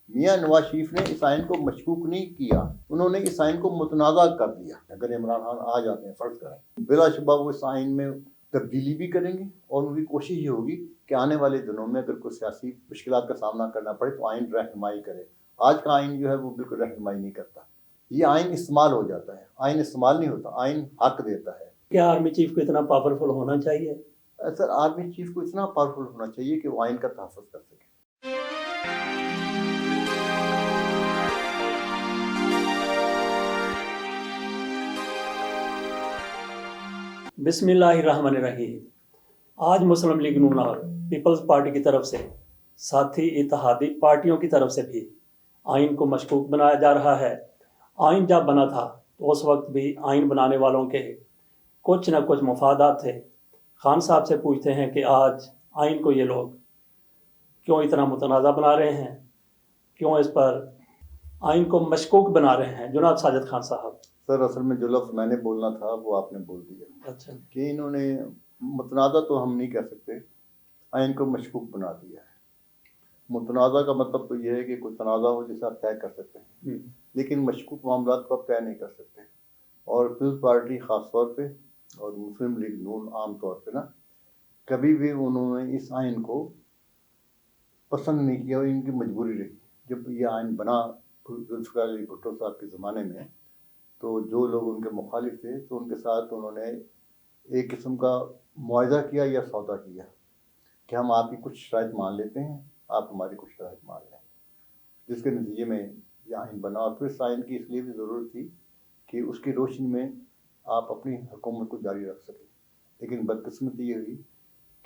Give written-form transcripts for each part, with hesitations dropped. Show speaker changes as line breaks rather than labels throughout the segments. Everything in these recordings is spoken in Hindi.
मियाँ नवाज शरीफ ने इस आइन को मशकूक नहीं किया, उन्होंने इस आइन को मुतनाज़ा कर दिया। अगर इमरान खान आ जाते हैं, फ़र्ज़ करें, बिलाशुबा वो इस आइन में तब्दीली भी करेंगे और उनकी कोशिश ये होगी कि आने वाले दिनों में अगर कोई सियासी मुश्किलात का सामना करना पड़े तो आइन रहनुमाई करे। आज का आइन जो है वो बिल्कुल रहनुमाई नहीं करता, ये आइन इस्तेमाल हो जाता है। आइन इस्तेमाल नहीं होता, आइन हक देता है।
क्या आर्मी चीफ को इतना पावरफुल होना चाहिए?
सर, आर्मी चीफ को इतना पावरफुल होना चाहिए कि वो आइन का तहफ़्फ़ुज़ कर सके।
बिस्मिल्लाहिर्रहमानिर्रहीम। आज मुस्लिम लीग नून और पीपल्स पार्टी की तरफ से, साथी इत्तेहादी पार्टियों की तरफ से भी आइन को मशकूक बनाया जा रहा है। आइन जब बना था तो उस वक्त भी आइन बनाने वालों के कुछ न कुछ मफादात थे। खान साहब से पूछते हैं कि आज आइन को ये लोग क्यों इतना मुतनाज़ा बना रहे हैं, क्यों इस पर आइन को मशकूक बना रहे हैं? जनाब साजिद खान साहब।
सर, असल में जो लफ्ज़ मैंने बोलना था वो आपने बोल दिया।
अच्छा,
कि इन्होंने मुतनाज़ा तो हम नहीं कह सकते, आइन को मशकूक बना दिया है। मुतनाज़ा का मतलब तो ये है कि कोई तनाज़ा हो जिसे आप तय कर सकते हैं, लेकिन मशकूक मामलात को आप तय नहीं कर सकते। और पीपल्स पार्टी ख़ास तौर पे और मुस्लिम लीग नून आम तौर पे ना, कभी भी उन्होंने इस आइन को पसंद नहीं किया और इनकी मजबूरी रही। जब ये आइन बना जुल्फ़िकार अली भुट्टो साहब के ज़माने में, तो जो लोग उनके मुखालिफ थे तो उनके साथ उन्होंने एक किस्म का मुआहदा किया या सौदा किया कि हम आपकी कुछ शराइत मान लेते हैं, आप हमारी कुछ शराइत मान लें, जिसके नतीजे में ये आइन बना। और फिर इस आइन की इसलिए भी ज़रूरत थी कि उसकी रोशनी में आप अपनी हुकूमत को जारी रख सकें। लेकिन बदकिस्मती ये हुई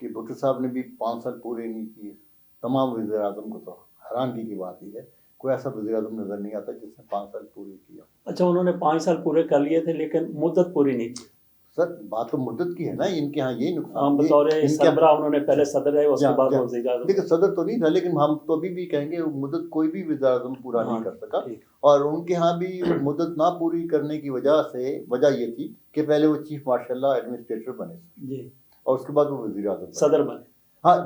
कि भुट्टो साहब ने भी 5 साल पूरे नहीं किए। तमाम वज़ीर-ए-आज़म को तो हैरानगी की बात ही है, कोई ऐसा वज़ीर-ए-आज़म नज़र नहीं आता जिसने 5 साल पूरे किया।
अच्छा, उन्होंने 5 साल पूरे कर लिए थे लेकिन मुद्दत पूरी नहीं की।
सर, बात तो मुद्दत की है ना, इनके यहाँ यही नुकसान
हम बतौर सरबराह उन्होंने पहले सदर रहे, उसके बाद वज़ीर-ए-आज़म।
देखिए, सदर तो नहीं था, लेकिन हम तो अभी भी कहेंगे मुद्दत कोई भी वज़ीर-ए-आज़म पूरा नहीं कर सका। और उनके यहाँ भी मुद्दत ना पूरी करने की वजह ये थी कि पहले वो चीफ मार्शल एडमिनिस्ट्रेटर बने जी, और उसके बाद वो वज़ीर-ए-आज़म
सदर बने।
हाँ,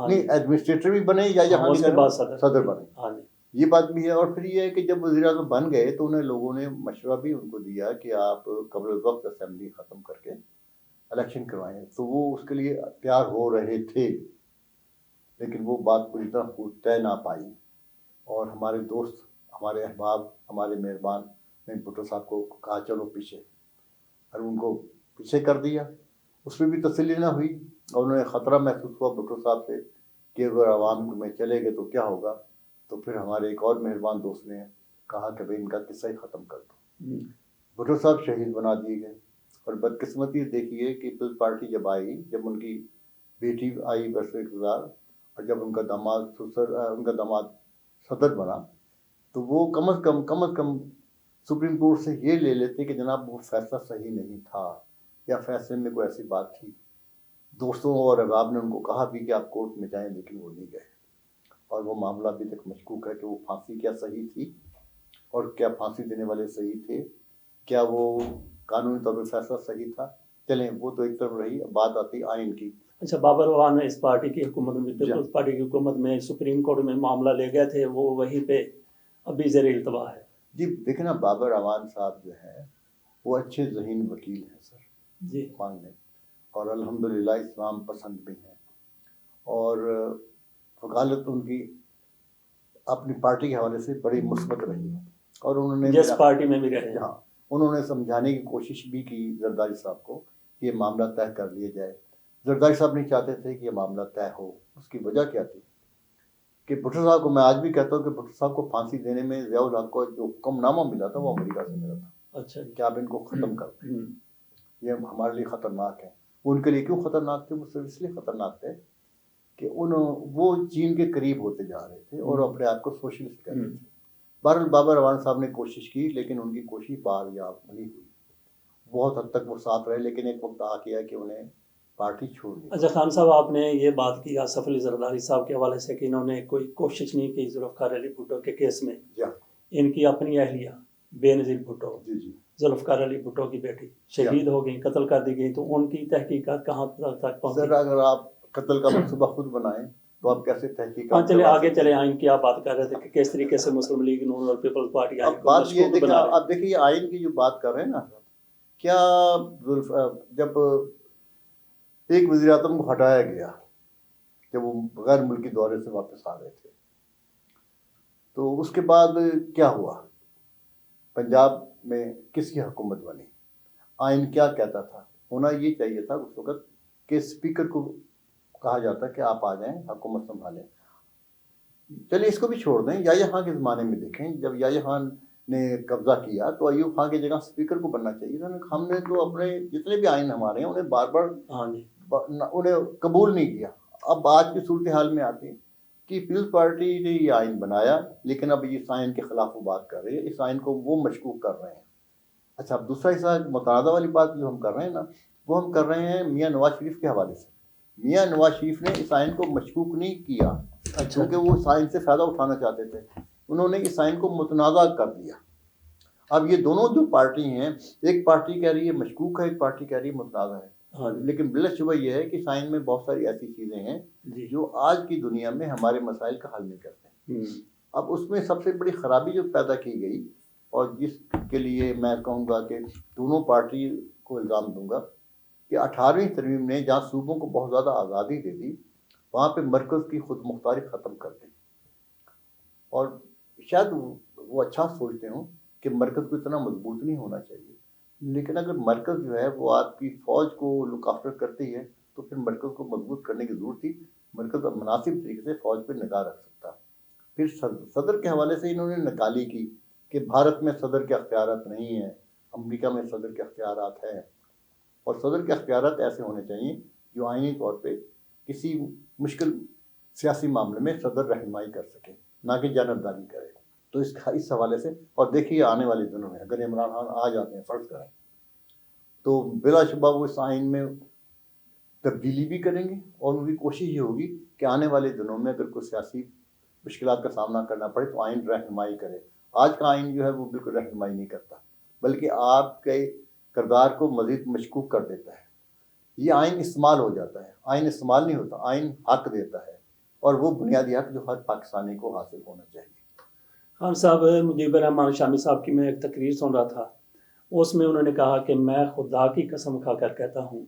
नहीं, एडमिनिस्ट्रेटर भी बने या यहाँ
उसके बाद
सदर बने। हाँ, ये बात भी है। और फिर ये है कि जब वज़ीर-ए-आज़म बन गए तो उन्हें लोगों ने मशवरा भी उनको दिया कि आप क़ब्ल वक़्त असेंबली ख़त्म करके इलेक्शन करवाएं, तो वो उसके लिए तैयार हो रहे थे, लेकिन वो बात पूरी तरह तय ना पाई। और हमारे दोस्त, हमारे अहबाब, हमारे मेहरबान ने भुट्टो साहब को कहा चलो पीछे, और उनको पीछे कर दिया। उसमें भी तसल्ली ना हुई और उन्हें ख़तरा महसूस हुआ भुट्टो साहब से कि अगर अवाम में चले गए तो क्या होगा। तो फिर हमारे एक और मेहरबान दोस्त ने कहा कि भाई इनका किस्सा ही ख़त्म कर दो। भुट्टो साहब शहीद बना दिए गए। और बदकिस्मती देखिए कि पीपल्स पार्टी जब आई, जब उनकी बेटी आई बरसर इक़्तिदार, और जब उनका दामाद सदर बना, तो वो कम अज़ कम सुप्रीम कोर्ट से ये ले लेते कि जनाब वो फैसला सही नहीं था या फैसले में कोई ऐसी बात थी। दोस्तों और अहबाब ने उनको कहा भी कि आप कोर्ट में जाएं, लेकिन वो नहीं गए। और वो मामला अभी तक मशकूक है कि वो फांसी क्या सही थी और क्या फांसी देने वाले सही थे, क्या वो कानूनी तौर पर फैसला सही था। चलें, वो तो एक तरफ रही, बात आती आइन की।
अच्छा, बाबर अवान इस पार्टी की हुकूमत में, पीपल्स पार्टी की हुकूमत में सुप्रीम कोर्ट में मामला ले गए थे, वो वहीं पे अभी ज़ेर इल्तवा है।
जी, देखें ना, बाबर अवान साहब जो है वो अच्छे ज़हीन वकील हैं सर
जी,
मान लें, और अल्हम्दुलिल्लाह इस्लाम पसंद भी हैं, और वकालत उनकी अपनी पार्टी के हवाले से बड़ी मुस्बत रही है। और उन्होंने
जिस पार्टी में भी रहे,
हाँ, उन्होंने समझाने की कोशिश भी की जरदारी साहब को कि ये मामला तय कर लिया जाए। जरदारी साहब नहीं चाहते थे कि ये मामला तय हो। उसकी वजह क्या थी कि भुट्टो साहब को, मैं आज भी कहता हूँ कि भुट्टो साहब को फांसी देने में ज़ियाउल हक को जो हुक्मनामा मिला था वो अमेरिका से मिला था। अच्छा, कि आप इनको ख़त्म कर दें, ये हमारे लिए ख़तरनाक है। उनके लिए क्यों ख़तरनाक थे? वो सिर्फ इसलिए ख़तरनाक थे कि वो चीन के करीब होते जा रहे थे और अपने आप को सोशलिस्ट कह रहे थे। बहरहाल बाबर अवान साहब ने कोशिश की, लेकिन उनकी कोशिश बारयाब नहीं हुई। बहुत हद तक वो साथ रहे, लेकिन एक वक्त आ गया कि उन्हें पार्टी छोड़नी।
अच्छा खान साहब, आपने ये बात की आसफ अली जरदारी साहब के हवाले से कि इन्होंने कोई कोशिश नहीं की जुल्फ़िकार अली भुट्टो के केस में। इनकी अपनी अहलिया बेनज़ीर भुट्टो, जुल्फ़िकार अली भुट्टो की बेटी, शहीद हो गई, कत्ल कर दी गई, तो उनकी तहकीकात कहाँ तक पहुँची?
सर, अगर आप कत्ल का मंसूबा खुद बनाएं तो आप कैसे तहकीक
हाँ चले आगे चले। आइन की आप बात कर रहे थे कि किस तरीके से मुस्लिम लीग नून और पीपल्स पार्टी आइन
अब
को
बात ये
मशकूक
देखिए,
बना रहे
आप देखिए आइन की जो बात कर रहे हैं ना, क्या जब एक वज़ीर आज़म को हटाया गया जब वो गैर मुल्की दौरे से वापस आ रहे थे, तो उसके बाद क्या हुआ, पंजाब में किसकी हुकूमत बनी, आइन क्या कहता था, होना ये चाहिए था उस वक्त कि स्पीकर को कहा जाता कि आप आ जाएं, हुकूमत संभालें। चलिए इसको भी छोड़ दें, याह्या खान के ज़माने में देखें, जब याह्या खान ने कब्जा किया तो अयूब खान की जगह स्पीकर को बनना चाहिए था। हमने तो अपने जितने भी आइन हमारे हैं उन्हें बार बार
हाँ जी
उन्हें कबूल नहीं किया। अब आज की सूरत हाल में आती है कि पीपल्स पार्टी ने ये आइन बनाया, लेकिन अब इस आइन के खिलाफ वो बात कर रही है, इस आइन को वो मशकूक कर रहे हैं। अच्छा, अब दूसरा हिस्सा मुतादा वाली बात जो हम कर रहे हैं ना, वो हम कर रहे हैं मियाँ नवाज शरीफ के हवाले से। मियाँ नवाज शरीफ ने इस आइन को मशकूक नहीं किया,
अच्छा
क्योंकि वो इस आइन से फ़ायदा उठाना चाहते थे, उन्होंने इस आइन को मुतनाज़ा कर दिया। अब ये दोनों जो पार्टी हैं, एक पार्टी कह रही है मशकूक है, एक पार्टी कह रही है मुतनाज़ा है।
हाँ जी
लेकिन बिलाशुबा ये है कि साइन में बहुत सारी ऐसी चीज़ें हैं
जी
जो आज की दुनिया में हमारे मसाइल का हल नहीं करते। अब उसमें सबसे बड़ी ख़राबी जो पैदा की गई, और जिसके लिए मैं कहूँगा कि दोनों पार्टी को इल्ज़ाम दूंगा कि 18वीं तरमीम ने जहाँ सूबों को बहुत ज़्यादा आज़ादी दे दी, वहाँ पे मरकज़ की खुद मुख्तारी ख़त्म कर दी। और शायद वो अच्छा सोचते हों कि मरकज़ को इतना मजबूत नहीं होना चाहिए, लेकिन अगर मरकज़ जो है वो आपकी फ़ौज को लुक आफ्टर करती है तो फिर मरकज़ को मजबूत करने की ज़रूरत थी। मरकज़ अब मुनासिब तरीके से फ़ौज पर निगाह रख सकता। फिर सदर के हवाले से इन्होंने नकाली की कि भारत में सदर के अख्तियारात नहीं हैं, अमेरिका में सदर के अख्तियारात हैं, और सदर के अख्तियारात ऐसे होने चाहिए जो आइनी तौर पे किसी मुश्किल सियासी मामले में सदर रहनुमाई कर सके, ना कि जानबदारी करे। तो इस हवाले से, और देखिए आने वाले दिनों में अगर इमरान खान आ जाते हैं फ़र्ज़ करें, तो बिलाशुबा वो इस आइन में तब्दीली भी करेंगे, और उनकी कोशिश ये होगी कि आने वाले दिनों में अगर कोई सियासी मुश्किलात का सामना करना पड़े तो आइन रहनुमाई करे। आज का आइन जो है वो बिल्कुल रहनुमाई नहीं करता, बल्कि आपके किरदार को मज़ीद मशकूक कर देता है। ये आइन इस्तेमाल हो जाता है, आइन इस्तेमाल नहीं होता, आइन हक देता है, और वो बुनियादी हक जो हर पाकिस्तानी को हासिल होना चाहिए।
खान साहब, मुजीबर रहमान शामी साहब की मैं एक तकरीर सुन रहा था, उसमें उन्होंने कहा कि मैं खुदा की कसम खाकर कहता हूँ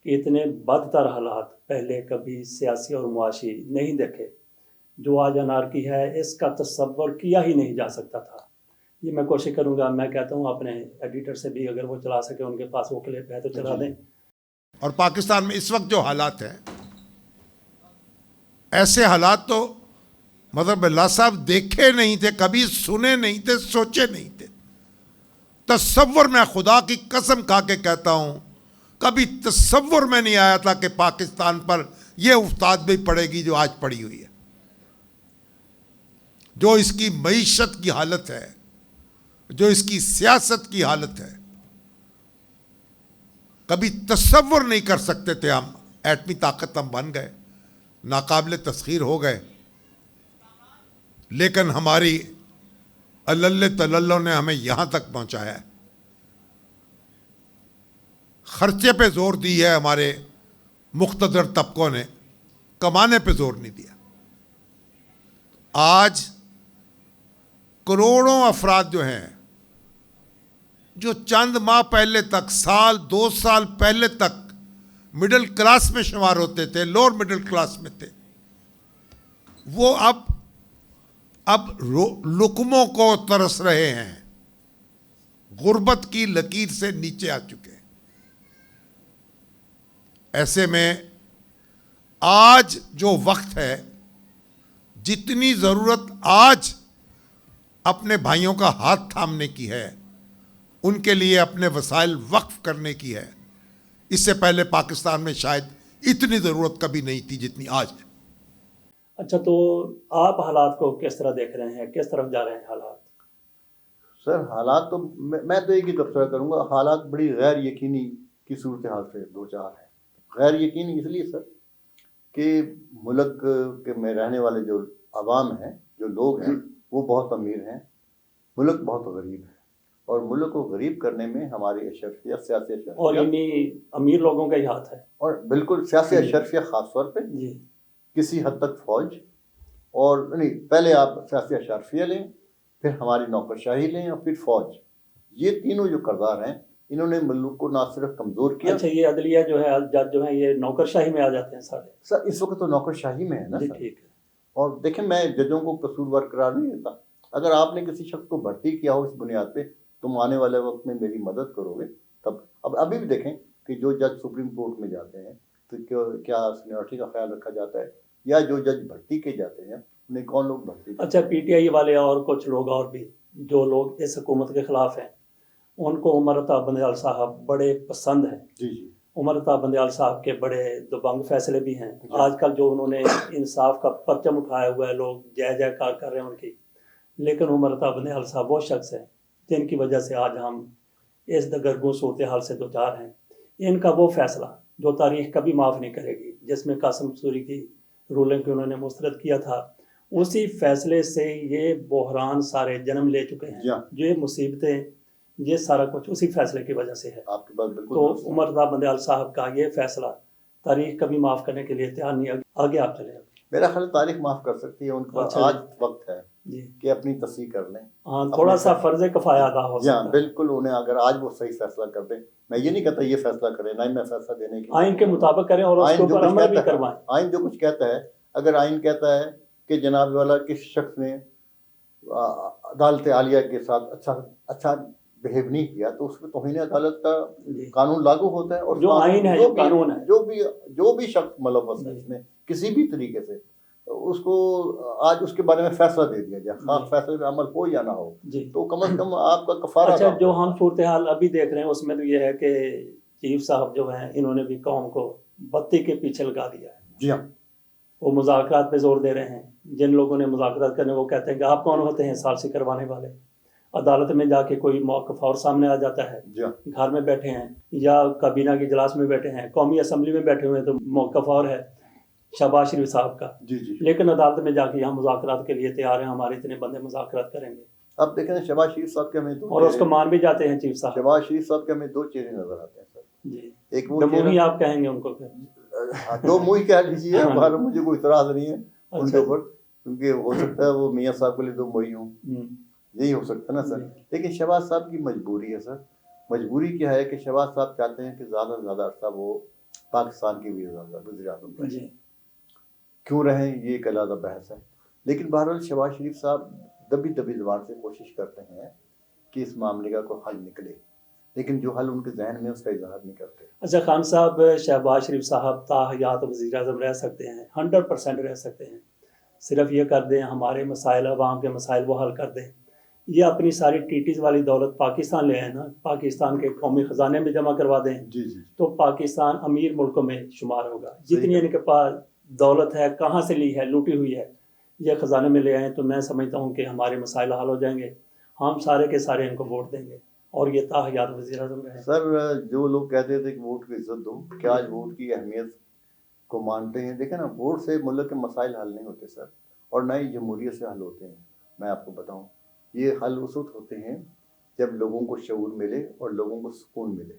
कि इतने बदतर हालात पहले कभी सियासी और मुआशी नहीं देखे। जो आज अनारकी है इसका तसव्वुर किया ही नहीं जा सकता था। ये मैं कोशिश करूँगा, मैं कहता हूँ अपने एडिटर से भी अगर वो चला सके, उनके पास वो क्लिप है तो चला दें।
और पाकिस्तान में इस वक्त जो हालात हैं, ऐसे हालात तो मतलब बिल्ला साहब देखे नहीं थे, कभी सुने नहीं थे, सोचे नहीं थे। तसव्वुर, मैं खुदा की कसम खा के कहता हूं, कभी तसव्वुर में नहीं आया था कि पाकिस्तान पर यह उस्ताद भी पड़ेगी जो आज पड़ी हुई है। जो इसकी मईशत की हालत है, जो इसकी सियासत की हालत है, कभी तसव्वुर नहीं कर सकते थे हम। एटमी ताकत हम बन गए, नाकाबिले तस्खीर हो गए, लेकिन हमारी अल्लल्ले तल्लल्लो ने हमें यहां तक पहुंचाया है। खर्चे पे जोर दी है हमारे मुख्तदर तबकों ने, कमाने पे जोर नहीं दिया। आज करोड़ों अफराद जो हैं, जो चंद माह पहले तक, साल 2 साल पहले तक मिडिल क्लास में शुमार होते थे, लोअर मिडिल क्लास में थे, वो अब लुकमों को तरस रहे हैं, गुर्बत की लकीर से नीचे आ चुके हैं। ऐसे में आज जो वक्त है, जितनी जरूरत आज अपने भाइयों का हाथ थामने की है, उनके लिए अपने वसाइल वक्फ करने की है। इससे पहले पाकिस्तान में शायद इतनी ज़रूरत कभी नहीं थी जितनी आज है।
अच्छा, तो आप हालात को किस तरह देख रहे हैं, किस तरफ जा रहे हैं हालात?
सर हालात तो मैं तो एक ही तबसरा करूँगा, हालात बड़ी गैर यकीनी की सूरत हाल से दो चार हैं। गैर यकीनी इसलिए सर कि मुल्क के में रहने वाले जो अवाम हैं, जो लोग हैं, वो बहुत अमीर हैं, मुल्क बहुत गरीब है, और मुल्क को गरीब करने में हमारी अशरफिया, सियासी
और
अशरफिया,
इन्हीं अमीर लोगों का ही हाथ है।
और बिल्कुल सियासी अशरफिया ख़ास तौर पे
जी
किसी हद तक फौज, और नहीं, पहले आप सियासी अशारफिया लें, फिर हमारी नौकरशाही लें और फिर फौज। ये तीनों जो करदार हैं, इन्होंने मुल्क को ना सिर्फ कमज़ोर किया।
अच्छा, ये अदलिया जो है, जज जो है, ये नौकरशाही में आ जाते हैं सारे?
सर इस वक्त तो नौकरशाही में है ना
जी,
सर।
ठीक है।
और देखें, मैं जजों को कसूरवार करार नहीं देता। अगर आपने किसी शख्स को भर्ती किया हो इस बुनियाद पे, तुम आने वाले वक्त में मेरी मदद करोगे तब। अब अभी भी देखें कि जो जज सुप्रीम कोर्ट में जाते हैं तो क्या सीनियरिटी का ख्याल रखा जाता है, या जो जज भर्ती किए जाते हैं उन्हें कौन लोग भर्ती करते
अच्छा,
हैं?
पीटीआई वाले और कुछ लोग और भी जो लोग इस हुकूमत के खिलाफ हैं, उनको उमर अता बंदयाल साहब बड़े पसंद हैं।
जी जी
उमर अता बंदयाल साहब के बड़े दबंग फैसले भी हैं।
जी।
आजकल जो उन्होंने इंसाफ का परचम उठाया हुआ है, लोग जय जयकार कर रहे हैं उनकी। लेकिन उमर अता बंदयाल साहब वो शख्स हैं जिनकी वजह से आज हम इस दगरगू सूरत हाल से दो चार हैं। इनका वो फैसला जो तारीख कभी माफ़ नहीं करेगी, जिसमें कासिम सूरी की रूलिंग को उन्होंने मुस्तरद किया था, उसी फैसले से ये बहरान सारे जन्म ले चुके हैं।
जी हाँ।
ये मुसीबतें, ये सारा कुछ उसी फैसले की वजह से है।
आपकी बात बिल्कुल
तो
दुरुस्त है।
उमर अता बंदयाल साहब का ये फैसला तारीख कभी माफ़ करने के लिए तैयार नहीं। आगे आप चले।
मेरा ख्याल तारीख माफ कर सकती है, उनके पास
अच्छा
आज वक्त है
जी,
कि अपनी तस्दीक कर लें।
हाँ, थोड़ा
अपने
सा फर्ज कफाया अदा हो
जी हाँ,
सकता है।
बिल्कुल। उन्हें अगर आज वो सही फैसला कर दें, मैं ये नहीं कहता ये फैसला करें, ना ही मैं फैसला देने की
आइन के मुताबिक करें और उसके
आइन जो
ऊपर
कुछ
अमल भी
कहता है,
करवाएं।
आइन जो कुछ कहता है, अगर आइन कहता है कि जनाब वाला किस शख्स ने अदालत आलिया के साथ अच्छा बिहेव नहीं किया, तो उसमें तौहीन अदालत का
जी,
कानून लागू होता है। और
जो
कानून-
आइन है, जो कानून है।
जो भी शख्स मुलव्वस है
जी।
इसमें किसी भी तरीके से, उसको आज उसके बारे में फैसला दे दिया जाए, हाँ
जी।
फैसले पे अमल हो या ना हो,
जी।
तो कम से कम आपका कफारा
अच्छा,
काम
जो
है।
हम सूरत हाल अभी देख रहे हैं उसमें तो ये है कि चीफ साहब जो हैं, इन्होंने भी कौम को बत्ती के पीछे लगा दिया है।
जी हाँ।
वो मुज़ाकरात पे जोर दे रहे हैं। जिन लोगों ने मुज़ाकरात करने, वो कहते हैं कि आप कौन होते हैं सालसी करवाने वाले। अदालत में जाके कोई मौक़िफ़ और सामने आ जाता है,
जी हाँ।
घर में बैठे हैं या काबीना के इजलास में बैठे हैं, कौमी असम्बली में बैठे हुए हैं, तो मौक़िफ़ और है शहबाज शरीफ साहब का।
जी जी।
लेकिन अदालत में जाके यहाँ मुज़ाकरात के लिए तैयार हैं, हमारे इतने बंदे मुज़ाकरात करेंगे,
अब देखें शहबाज शरीफ साहब के हमें
और उसको मान भी जाते हैं चीफ साहब।
शहबाज शरीफ साहब के हमें दो चेहरे नजर आते हैं सर।
जी,
एक वो
दमोही
चेहरा,
आप कहेंगे उनको फिर?
दो मुँह कह लीजिए,
हाँ।
हमारा मुझे कोई इतराज नहीं है उनके
अच्छा।
ऊपर, क्योंकि हो सकता है वो मियाँ साहब के लिए दो मुही हों, यही हो सकता है ना सर।
जी।
लेकिन शहबाज साहब की मजबूरी है सर। मजबूरी क्या है कि शहबाज साहब चाहते हैं कि ज़्यादा से ज़्यादा अर्सा वो पाकिस्तान के वज़ीर-ए-आज़म रहे।
जी,
क्यों रहें, ये एक अलग बहस है। लेकिन बहरहाल शहबाज शरीफ साहब दबी दबी ज़बान से कोशिश करते हैं कि इस मामले का कोई हल निकले, लेकिन जो हल उनके जहन में उसका इजहार नहीं करते।
अच्छा खान साहब, शहबाज शरीफ साहब ताहयात वज़ीर-ए-आज़म रह सकते हैं, 100% रह सकते हैं। सिर्फ ये कर दें, हमारे मसाइल, अवाम के मसाइल वो हल कर दें। ये अपनी सारी टीटीज़ वाली दौलत पाकिस्तान ले आए ना, पाकिस्तान के कौमी ख़जाने में जमा करवा दें,
जी जी।
तो पाकिस्तान अमीर मुल्कों में शुमार होगा।
सही
जितनी
कहा।
इनके पास दौलत है, कहाँ से ली है, लूटी हुई है, ये ख़जाने में ले आएँ, तो मैं समझता हूँ कि हमारे मसाइल हल हो जाएंगे। हम सारे के सारे इनको वोट देंगे और ये ताहयात वज़ीर-ए-आज़म रहे।
सर जो लोग कहते थे कि वोट की इज्जत दो, क्या आज वोट की अहमियत को मानते हैं? देखें ना, वोट से मुल्क के मसाइल हल नहीं होते सर, और ना ही जमहूरियत से हल होते हैं। मैं आपको बताऊं, ये हल उस वक्त होते हैं जब लोगों को शऊर मिले और लोगों को सुकून मिले।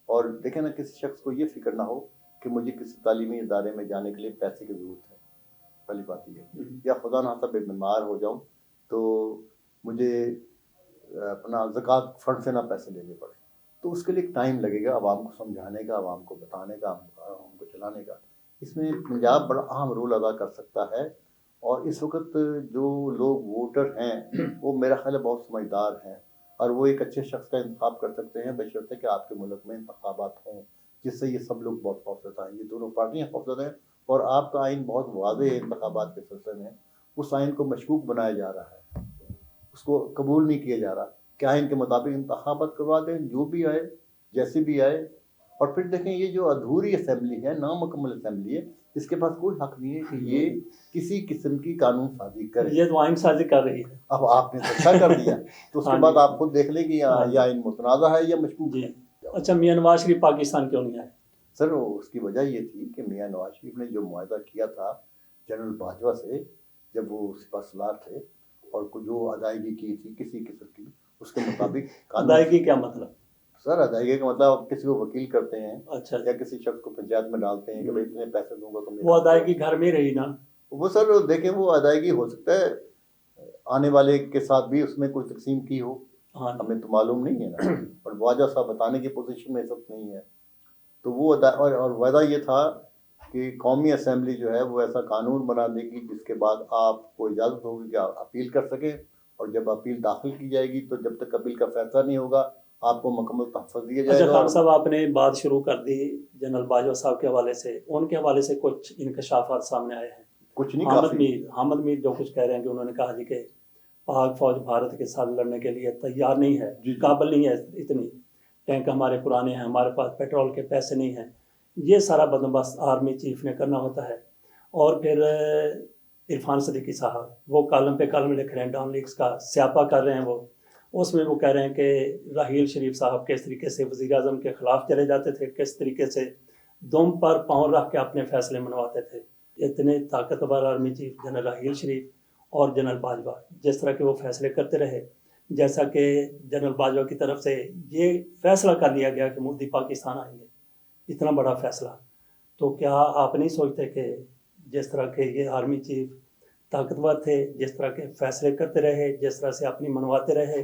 और देखें ना, किसी शख्स को ये फिक्र ना हो कि मुझे किसी तालीमी इदारे में जाने के लिए पैसे की ज़रूरत है, पहली बात ये है, या खुदा ना खास्ता बीमार हो जाऊँ तो मुझे अपना ज़कात फंड से ना पैसे लेने पड़े। तो उसके लिए टाइम लगेगा आवाम को समझाने का, आवाम को बताने का, आवाम को चलाने का। इसमें पंजाब बड़ा अहम रोल अदा कर सकता है। और इस वक्त जो लोग वोटर हैं वो मेरा ख्याल है बहुत समझदार हैं, और वो एक अच्छे शख्स का इंतखाब कर सकते हैं, बशर्ते कि आपके मुल्क में इंतखाबात हों जिससे ये सब लोग बहुत खौफजदा हैं। ये दोनों पार्टियाँ खौफजदा हैं, और आपका आइन बहुत वाज़ेह है इंतखाबात के सिलसिले में। उस आइन को मशकूक बनाया जा रहा है, उसको कबूल नहीं किया जा रहा। क्या आइन के मुताबिक इंतखाबात करवा दें, जो भी आए, जैसे भी आए। और फिर देखें, ये जो अधूरी असम्बली है, नामुकम्मल असम्बली है, इसके पास कोई हक नहीं है कि ये किसी किस्म की कानून साजी करे।
ये तो आइन साजी कर रही है।
अब आपने तो अच्छा कर दिया, तो उसके
हाँ
बाद
जी।
आप खुद देख लें कि ये आइन मुतनाज़ा है या मशकूक
जी।
है।
अच्छा, मियां नवाज शरीफ पाकिस्तान क्यों नहीं आए?
सर उसकी वजह ये थी कि मियाँ नवाज शरीफ ने जो मुआहदा किया था जनरल बाजवा से, जब वो सिपहसालार थे, और जो अदायगी की थी किसी किस्म की, उसके मुताबिक
अदायगी क्या मतलब?
सर अदायगी का मतलब आप किसी को वकील करते हैं
अच्छा
या किसी शख्स को पंचायत में डालते हैं कि भाई इतने पैसे दूंगा तुम
वो अदायगी घर में रही ना।
वो सर देखें वो अदायगी हो सकता है आने वाले के साथ भी उसमें कोई तकसीम की हो,
हाँ
हमें तो मालूम नहीं है ना, और वाजा साहब बताने की पोजीशन में सब नहीं है। तो वो और वादा ये था कि कौमी असम्बली जो है वो ऐसा कानून बना देगी जिसके बाद आपको इजाज़त होगी कि आप अपील कर सकें, और जब अपील दाखिल की जाएगी तो जब तक अपील का फैसला नहीं होगा आपको मुकम्मल तहफ़्फ़ुज़ दिया
अच्छा
जाएगा।
खान साहब, आपने बात शुरू कर दी जनरल बाजवा साहब के हवाले से, उनके हवाले से कुछ इंकशाफात सामने आए हैं।
कुछ नहीं, काफ़ी
हामिद मीर जो कुछ कह रहे हैं कि उन्होंने कहा जी कि पाक फौज भारत के साथ लड़ने के लिए तैयार नहीं है,
जी।
काबिल नहीं है, इतनी टैंक हमारे पुराने हैं, हमारे पास पेट्रोल के पैसे नहीं हैं। ये सारा बंदोबस्त आर्मी चीफ ने करना होता है। और फिर इरफान सदीकी साहब वो कॉलम पे कॉलम लिख रहे हैं, डॉन लीग्स का स्यापा कर रहे हैं वो। उसमें वो कह रहे हैं कि राहील शरीफ साहब किस तरीके से वज़ीर आज़म के ख़िलाफ़ चले जाते थे, किस तरीके से दुम पर पाँव रख के अपने फैसले मनवाते थे। इतने ताकतवर आर्मी चीफ जनरल राहील शरीफ और जनरल बाजवा जिस तरह के वो फैसले करते रहे, जैसा कि जनरल बाजवा की तरफ से ये फैसला कर लिया गया कि मोदी पाकिस्तान आएंगे, इतना बड़ा फैसला, तो क्या आप नहीं सोचते कि जिस तरह के ये आर्मी चीफ ताकतवर थे, जिस तरह के फैसले करते रहे, जिस तरह से अपनी मनवाते रहे,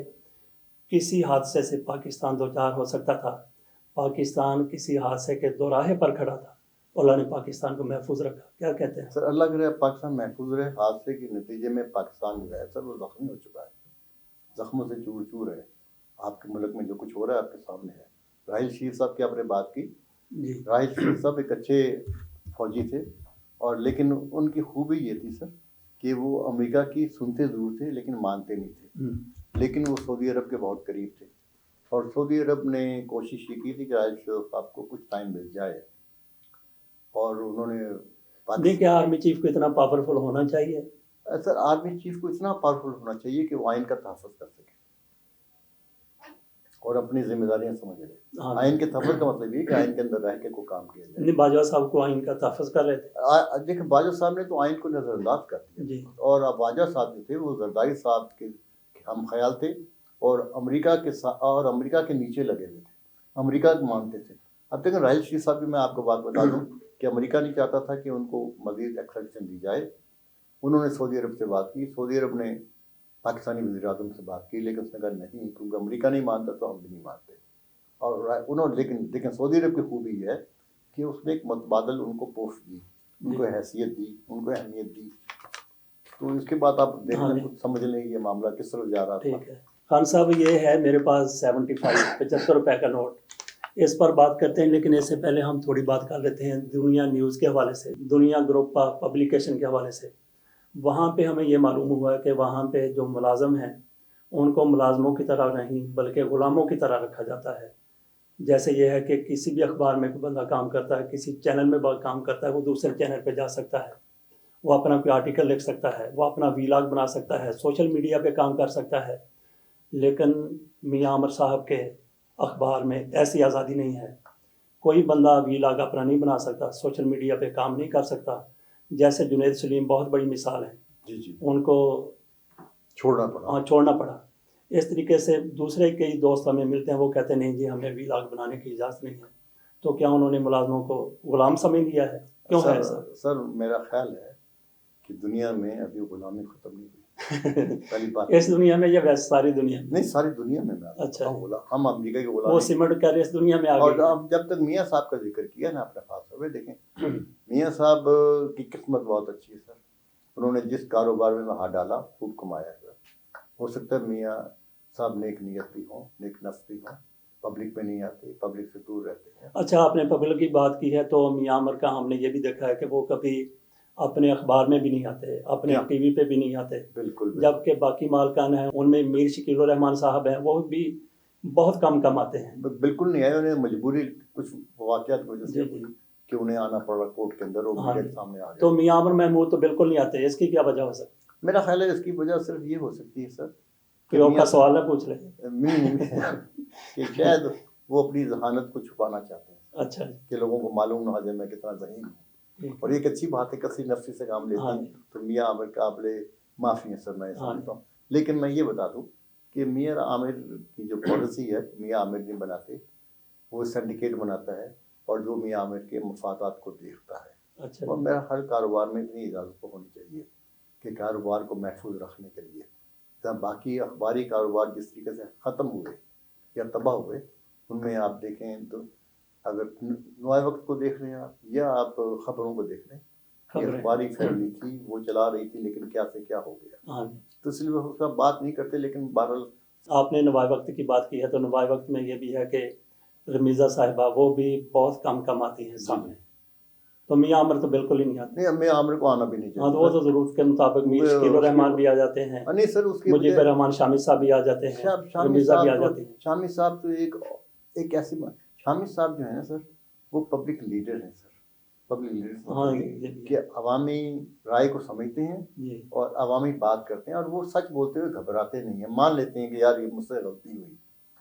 किसी हादसे से पाकिस्तान दो चार हो सकता था। पाकिस्तान किसी हादसे के दोराहे पर खड़ा था, अल्लाह ने पाकिस्तान को महफूज रखा। क्या कहते हैं
सर? अल्लाह करे पाकिस्तान महफूज रहे। हादसे के नतीजे में पाकिस्तान जो है सर वो ज़ख्मी हो चुका है, ज़ख्मों से चूर चूर है। आपके मुल्क में जो कुछ हो रहा है आपके सामने है। राहील शरीफ साहब की आपने बात की
जी।
राहील शरीफ साहब एक अच्छे फौजी थे, और लेकिन उनकी खूबी ये थी सर कि वो अमेरिका की सुनते ज़रूर थे लेकिन मानते नहीं थे। लेकिन वो सऊदी अरब के बहुत करीब थे, और सऊदी अरब ने कोशिश ये की थी कि राहील शरीफ साहब को कुछ टाइम मिल जाए, और उन्होंने
नहीं, क्या आर्मी चीफ को इतना पावरफुल होना चाहिए?
सर आर्मी चीफ को इतना पावरफुल होना चाहिए कि वो आइन का तहफ़्फ़ुज़ कर सके और अपनी जिम्मेदारियां समझ ले।
हाँ।
आइन के तहफ़्फ़ुज़ का मतलब ये कि आइन के अंदर रह के कोई काम किया जाए।
नहीं, बाजवा साहब को आइन का तहफ़्फ़ुज़ कर रहे थे।
देखिए बाजवा साहब ने तो आइन को नज़रअंदाज कर दिया
जी।
और अब बाजवा साहब जो थे वो जरदारी साहब के हम ख्याल थे, और अमेरिका के नीचे लगे हुए थे, अमेरिका को मानते थे। अब देखिए राहील शरीफ साहब की मैं आपको बात बता दूं कि अमेरिका नहीं चाहता था कि उनको मज़ीद एक्सटेंशन दी जाए। उन्होंने सऊदी अरब से बात की, सऊदी अरब ने पाकिस्तानी वज़ीर आज़म से बात की, लेकिन उसने कहा नहीं, क्योंकि अमेरिका नहीं मानता तो हम भी नहीं मानते। और उन्होंने लेकिन सऊदी अरब की खूबी है कि उसने एक मतबादल उनको पोस्ट दी, उनको हैसियत दी, उनको अहमियत दी। तो इसके बाद आप देखना कुछ समझ लें ये मामला किस तरफ जा रहा था।
ठीक है खान साहब, ये है मेरे पास 75 रुपए का नोट, इस पर बात करते हैं। लेकिन इससे पहले हम थोड़ी बात कर लेते हैं दुनिया न्यूज़ के हवाले से, दुनिया ग्रुप पब्लिकेशन के हवाले से। वहाँ पे हमें ये मालूम हुआ है कि वहाँ पे जो मुलाजम हैं उनको मुलाजमों की तरह नहीं बल्कि ग़ुलामों की तरह रखा जाता है। जैसे ये है कि किसी भी अखबार में कोई बंदा काम करता है, किसी चैनल में काम करता है, वो दूसरे चैनल पे जा सकता है, वो अपना कोई आर्टिकल लिख सकता है, वो अपना वीलॉग बना सकता है, सोशल मीडिया पे काम कर सकता है। लेकिन मियां आमिर साहब के अखबार में ऐसी आज़ादी नहीं है। कोई बंदा वीलॉग अपना नहीं बना सकता, सोशल मीडिया पे काम नहीं कर सकता। जैसे जुनैद सलीम बहुत बड़ी मिसाल है,
जी
उनको छोड़ना पड़ा। इस तरीके से दूसरे कई दोस्त हमें मिलते हैं, वो कहते हैं नहीं जी हमें वीलॉग बनाने की इजाज़त नहीं है। तो क्या उन्होंने मुलाजमों को गुलाम समझ लिया है? क्यों है ऐसा?
सर मेरा ख्याल है कि दुनिया में अभी गुलामी ख़त्म नहीं हुई। पहली बात
इस दुनिया में या वैसे सारी दुनिया में?
नहीं, सारी दुनिया में। मैं
अच्छा,
हम अमेरिका के गुलाम
वो सिमट कर इस दुनिया में आ
और
गए।
अब जब तक मियाँ साहब का जिक्र किया ना आपने खास तौर पे, देखें मियाँ साहब की किस्मत बहुत अच्छी है सर। उन्होंने जिस कारोबार में हाथ डाला खूब कमाया है। हो सकता है मियाँ साहब नेक नीयत भी हों, नेक नफ्स भी हों, पब्लिक में नहीं आते, पब्लिक से दूर रहते हैं।
अच्छा, आपने पब्लिक की बात की है तो मियाँ आमिर का हमने ये भी देखा है कि वो कभी अपने अखबार में भी नहीं आते, अपने टीवी पे भी नहीं आते।
बिल्कुल।
जबकि बाकी मालकान हैं उनमें मीर शकील रहमान साहब हैं, वो भी बहुत कम आते हैं।
बिल्कुल नहीं आए, उन्हें मजबूरी कुछ वाक़यात की वजह से कि उन्हें आना पड़ा कोर्ट के अंदर और मीडिया के सामने आ गए।
तो मियाँ आमिर महमूद तो बिल्कुल नहीं आते, इसकी क्या वजह हो सकती?
मेरा ख्याल है इसकी वजह सिर्फ ये हो सकती है सर
कि आपका सवाल है पूछ लें
कि शायद वो अपनी जहानत को छुपाना चाहते हैं।
अच्छा,
कि लोगों को मालूम ना हो जाए मैं कितना ज़हीन हूँ, और एक अच्छी बात है, कसी नफ्सी से काम लेते हैं। तो मियाँ आमिर काबिले माफ़ी है सर, मैं समझता हूँ। लेकिन मैं ये बता दूँ कि मियाँ आमिर की जो पॉलिसी है, मियाँ आमिर नहीं बनाते, वो सिंडिकेट बनाता है और जो मियाँ आमिर के मफादात को देखता है।
अच्छा
और मेरा हर कारोबार में इतनी इजाज़त तो होनी चाहिए कि कारोबार को महफूज रखने के लिए जहाँ बाकी अखबारी कारोबार जिस तरीके से ख़त्म हुए या तबाह हुए, उनमें आप देखें तो अगर नए वक्त को देख रहे हैं आप या आप ख़बरों को देख रहे हैं, ये अखबारी फैमिली थी वो चला रही थी, लेकिन क्या से क्या हो गया।
हाँ,
तो इसलिए वो उसका बात नहीं करते, लेकिन बहरहाल
आपने नवाए वक्त की बात की है तो नवाए वक्त में ये भी है कि रमीज़ा साहिबा वो भी बहुत कम आती हैं सामने, तो मियाँ आमिर तो बिल्कुल ही नहीं आते।
नहीं, मियाँ आमिर को आना भी नहीं चाहिए।
हाँ, तो वो तो ज़रूरत के मुताबिक मीर शकील रहमान भी आ जाते हैं,
नहीं सर, उसके
मुजीब रहमान शामी साहब भी आ जाते हैं, रमीज़ा भी आ जाती हैं।
शामी साहब तो एक ऐसी बात, शामी साहब जो है ना सर, वो पब्लिक लीडर हैं सर, पब्लिक लीडर।
हाँ,
कि अवामी राय को समझते हैं
जी,
और अवामी बात करते हैं और वो सच बोलते हुए घबराते नहीं हैं, मान लेते हैं कि यार ये मुझसे गलती हुई,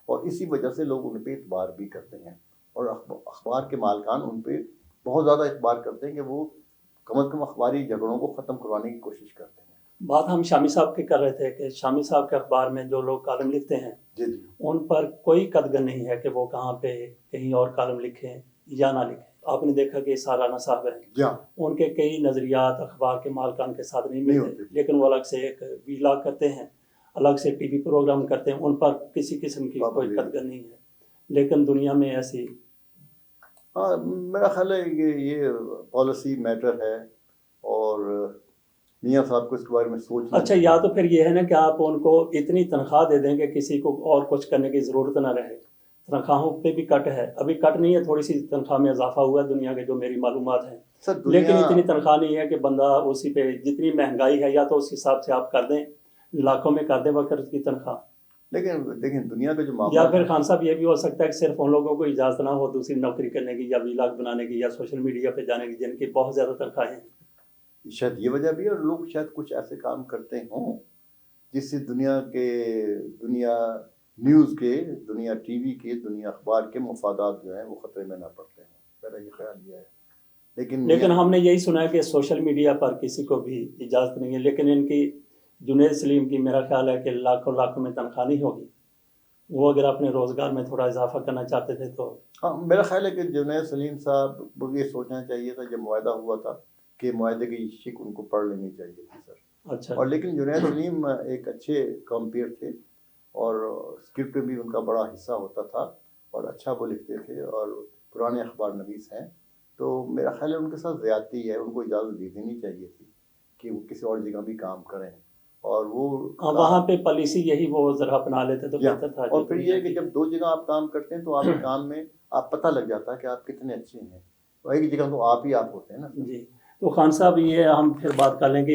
और इसी वजह से लोग उन पर इतबार भी करते हैं और अखबार के मालकान उन पर बहुत ज़्यादा इतबार करते हैं कि वो कम अज़ कम अखबारी झगड़ों को ख़त्म करवाने की कोशिश करते हैं।
बात हम शामी साहब की कर रहे थे कि शामी साहब के अखबार में जो लोग कॉलम लिखते हैं
जी जी,
उन पर कोई कदर नहीं है कि वो कहाँ पे कहीं और कॉलम लिखें या ना लिखें। आपने देखा कि साराना साहब हैं, उनके कई नज़रियात अखबार के मालकान के साथ नहीं मिलते, लेकिन वो अलग से एक वीलॉग करते हैं, अलग से टीवी प्रोग्राम करते हैं, उन पर किसी किस्म की कोई कदर नहीं है। लेकिन दुनिया में ऐसी,
हाँ मेरा ख्याल है कि ये पॉलिसी मैटर है और मियाँ साहब को इसके बारे में सोचना।
अच्छा, या तो फिर ये है ना कि आप उनको इतनी तनख्वाह दे दें कि किसी को और कुछ करने की ज़रूरत ना रहे। तनख्वाहों पे भी कट है, अभी कट नहीं है, थोड़ी सी तनख्वाह में इजाफा हुआ है दुनिया के जो मेरी मालूमात हैं, लेकिन इतनी तनख्वाह नहीं है कि बंदा उसी पे, जितनी महंगाई है या तो उस हिसाब से आप कर दें, लाखों में कर दें वकर की तनख्वाह।
लेकिन देखें दुनिया का जो
या फिर खान साहब ये भी हो सकता है कि सिर्फ उन लोगों को इजाज़त ना हो दूसरी नौकरी करने की या वीलॉग बनाने की या सोशल मीडिया पे जाने की जिनकी बहुत ज़्यादा तनख्वाहें हैं,
शायद ये वजह भी है। और लोग शायद कुछ ऐसे काम करते हों जिससे दुनिया न्यूज़ के, दुनिया टीवी के, दुनिया अखबार के मफादात जो हैं वो ख़तरे में ना पड़ते हैं। मेरा ये ख्याल ये है।
लेकिन हमने यही सुना है कि सोशल मीडिया पर किसी को भी इजाज़त नहीं है, लेकिन इनकी जुनैद सलीम की मेरा ख्याल है कि लाखों में तनख्वाह नहीं होगी, वो अगर अपने रोज़गार में थोड़ा इजाफा करना चाहते थे तो।
हाँ, मेरा ख्याल है कि जुनैद सलीम साहब को ये सोचना चाहिए था जब मुआहदा हुआ था कि मुआहदे की शिक उनको पढ़ लेनी चाहिए थी सर।
अच्छा,
और लेकिन जुनैद सलीम एक अच्छे कॉम्पियर थे और स्क्रिप्ट भी उनका बड़ा हिस्सा होता था और अच्छा वो लिखते थे और पुराने अखबार नवीस हैं, तो मेरा ख्याल है उनके साथ ज़्यादती है, उनको इजाज़त दे देनी चाहिए थी कि वो किसी और जगह भी काम करें। और वो
वहाँ पे पॉलिसी यही वो ज़रा अपना लेते तो बेहतर था।
और फिर ये है कि जब दो जगह आप काम करते हैं तो आपके काम में आप पता लग जाता है कि आप कितने अच्छे हैं, तो एक जगह तो आप ही आप होते हैं ना
जी। तो खान साहब ये हम फिर बात कर लेंगे,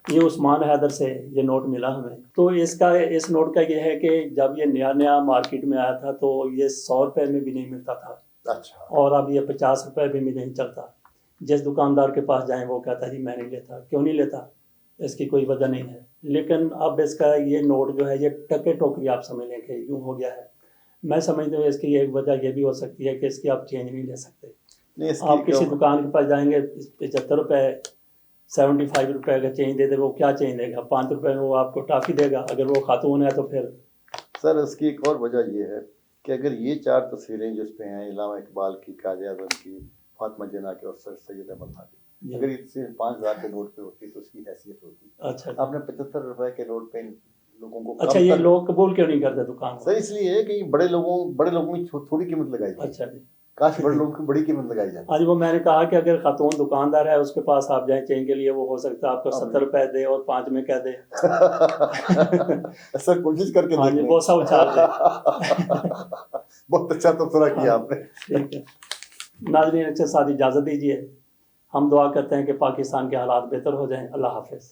ये उस्मान हैदर से ये नोट मिला हमें, तो इस नोट का ये है कि जब ये नया मार्केट में आया था तो ये 100 रुपये में भी नहीं मिलता था।
अच्छा।
और अब ये 50 रुपये भी नहीं चलता। जिस दुकानदार के पास जाएं वो कहता जी मैं नहीं लेता। क्यों नहीं लेता? इसकी कोई वजह नहीं है। लेकिन अब इसका ये नोट जो है ये टके टोकरी आप समझ लें कि यूँ हो गया है। मैं समझता हूँ इसकी एक वजह ये भी हो सकती है कि इसकी आप चेंज नहीं ले सकते। आप किसी दुकान के पास जाएंगे 75 रुपये 75 रुपये का चेंज दे दे, वो क्या चेंज देगा? 5 रुपये में वो आपको टॉफ़ी देगा। अगर वो खातून है तो फिर
सर इसकी एक और वजह ये है कि अगर ये 4 तस्वीरें जिस पे हैं इलामा इकबाल की, काज़ी आज़म की, फातिमा जिन्ना की और सर सैयद अहमद खान, अगर ये सिर्फ 5,000 के नोट पे होती तो उसकी हैसियत होती।
अच्छा,
आपने 75 रुपये के नोट पे लोगों को
अच्छा ये लोग कबूल क्यों नहीं करते दुकान?
सर इसलिए है कि बड़े लोगों की थोड़ी कीमत लगाई जाए।
अच्छा जी,
काश बड़े लोगों की बड़ी कीमत लगाई जाए।
आज वो मैंने कहा कि अगर खातून दुकानदार है उसके पास आप जाए चेंज के लिए, वो हो सकता है आपको 70 रुपये दे और 5 में कह दे।
सर कोशिश करके
हाँ जी, वो सब उछाल दे।
बहुत अच्छा तबसरा किया आपने।
ठीक है नाज़रीन, अच्छे साथ इजाज़त दीजिए। हम दुआ करते हैं कि पाकिस्तान के हालात बेहतर हो जाएं। अल्लाह हाफ़िज़।